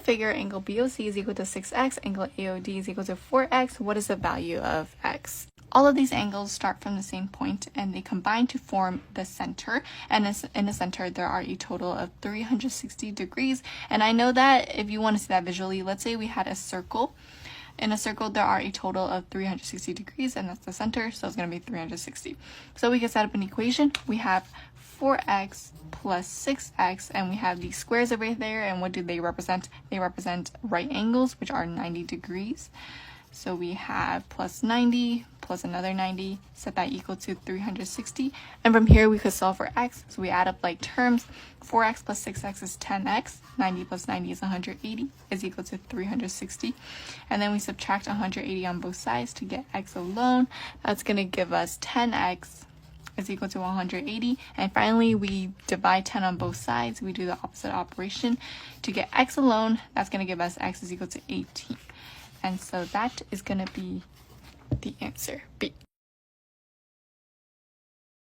figure angle BOC is equal to 6x, angle AOD is equal to 4x, what is the value of x? All of these angles start from the same point and they combine to form the center. And in the center, there are a total of 360 degrees. And I know that if you want to see that visually, let's say we had a circle. In a circle, there are a total of 360 degrees, and that's the center, so it's going to be 360. So we can set up an equation. We have 4x plus 6x, and we have these squares over there, and what do they represent? They represent right angles, which are 90 degrees. So we have plus 90 plus another 90, set that equal to 360. And from here, we could solve for x. So we add up like terms. 4x plus 6x is 10x. 90 plus 90 is 180, is equal to 360. And then we subtract 180 on both sides to get x alone. That's going to give us 10x is equal to 180. And finally, we divide 10 on both sides. We do the opposite operation. To get x alone, that's going to give us x is equal to 18. And so that is going to be the answer, B.